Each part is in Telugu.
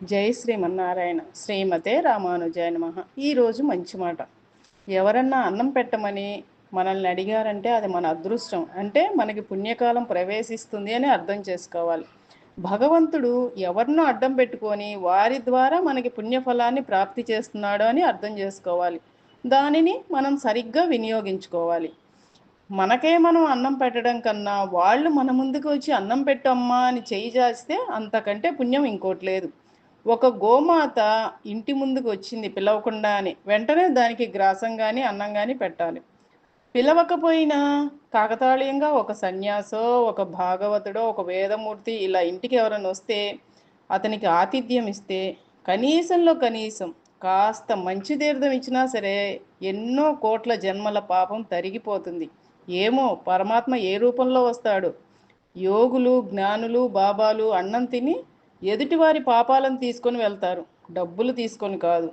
జై శ్రీమన్నారాయణ. శ్రీమతే రామానుజాయ నమః. ఈరోజు మంచి మాట. ఎవరన్నా అన్నం పెట్టమని మనల్ని అడిగారంటే అది మన అదృష్టం, అంటే మనకి పుణ్యకాలం ప్రవేశిస్తుంది అని అర్థం చేసుకోవాలి. భగవంతుడు ఎవరినో అడ్డం పెట్టుకొని వారి ద్వారా మనకి పుణ్యఫలాన్ని ప్రాప్తి చేస్తున్నాడు అని అర్థం చేసుకోవాలి. దానిని మనం సరిగ్గా వినియోగించుకోవాలి. మనకే మనం అన్నం పెట్టడం కన్నా వాళ్ళు మన ముందుకు వచ్చి అన్నం పెట్టమ్మా అని చేయి చాచితే అంతకంటే పుణ్యం ఇంకోటి లేదు. ఒక గోమాత ఇంటి ముందుకు వచ్చింది పిలవకుండా అని, వెంటనే దానికి గ్రాసం కానీ అన్నం కానీ పెట్టాలి. పిలవకపోయినా కాకతాళీయంగా ఒక సన్యాసో, ఒక భాగవతుడో, ఒక వేదమూర్తి ఇలా ఇంటికి ఎవరైనా వస్తే అతనికి ఆతిథ్యం ఇస్తే కనీసంలో కనీసం కాస్త మంచి తీర్థం ఇచ్చినా సరే ఎన్నో కోట్ల జన్మల పాపం తరిగిపోతుంది. ఏమో పరమాత్మ ఏ రూపంలో వస్తాడు. యోగులు, జ్ఞానులు, బాబాలు అన్నం తిని ఎదుటివారి పాపాలను తీసుకొని వెళ్తారు, డబ్బులు తీసుకొని కాదు.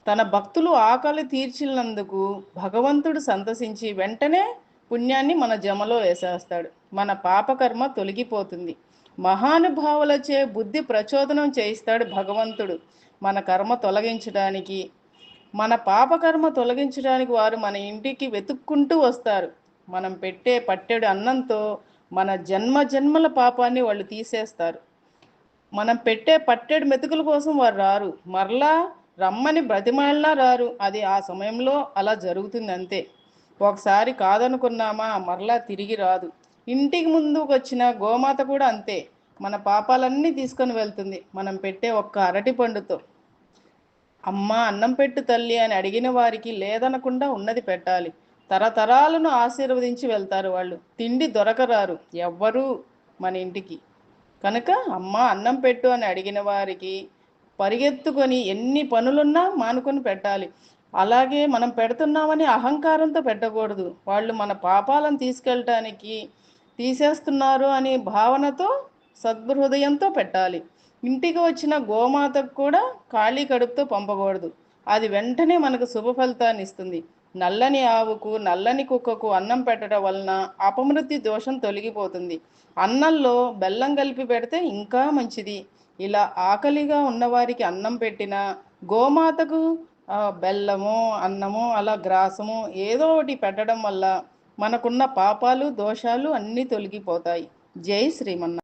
తన భక్తులు ఆకలి తీర్చినందుకు భగవంతుడు సంతసించి వెంటనే పుణ్యాన్ని మన జమలో వేసేస్తాడు. మన పాపకర్మ తొలగిపోతుంది. మహానుభావులచే బుద్ధి ప్రచోదనం చేయిస్తాడు భగవంతుడు మన కర్మ తొలగించడానికి. మన పాపకర్మ తొలగించడానికి వారు మన ఇంటికి వెతుక్కుంటూ వస్తారు. మనం పెట్టే పట్టెడు అన్నంతో మన జన్మ జన్మల పాపాన్ని వాళ్ళు తీసేస్తారు. మనం పెట్టే పట్టెడు మెతుకుల కోసం వారు రారు, మరలా రమ్మని బ్రతిమాలినా రారు. అది ఆ సమయంలో అలా జరుగుతుంది అంతే. ఒకసారి కాదనుకున్నామా మరలా తిరిగి రాదు. ఇంటికి ముందుకు వచ్చిన గోమాత కూడా అంతే. మన పాపాలన్నీ తీసుకొని వెళ్తుంది మనం పెట్టే ఒక్క అరటి పండుతో. అమ్మ అన్నం పెట్టు తల్లి అని అడిగిన వారికి లేదనకుండా ఉన్నది పెట్టాలి. తరతరాలను ఆశీర్వదించి వెళ్తారు వాళ్ళు. తిండి దొరకరారు ఎవ్వరూ మన ఇంటికి. కనుక అమ్మ అన్నం పెట్టు అని అడిగిన వారికి పరిగెత్తుకొని ఎన్ని పనులున్నా మానుకొని పెట్టాలి. అలాగే మనం పెడుతున్నామని అహంకారంతో పెట్టకూడదు. వాళ్ళు మన పాపాలను తీసుకెళ్ళటానికి తీసేస్తున్నారు అనే భావనతో సద్హృదయంతో పెట్టాలి. ఇంటికి వచ్చిన గోమాతకు కూడా ఖాళీ కడుపుతో పంపకూడదు. అది వెంటనే మనకు శుభ ఫలితాన్ని ఇస్తుంది. నల్లని ఆవుకు, నల్లని కుక్కకు అన్నం పెట్టడం వలన అపమృత్యు దోషం తొలగిపోతుంది. అన్నంలో బెల్లం కలిపి పెడితే ఇంకా మంచిది. ఇలా ఆకలిగా ఉన్నవారికి అన్నం పెట్టిన గోమాతకు బెల్లము, అన్నము, అలా గ్రాసము ఏదో ఒకటి పెట్టడం వల్ల మనకున్న పాపాలు, దోషాలు అన్నీ తొలగిపోతాయి. జై శ్రీమన్నారాయణ.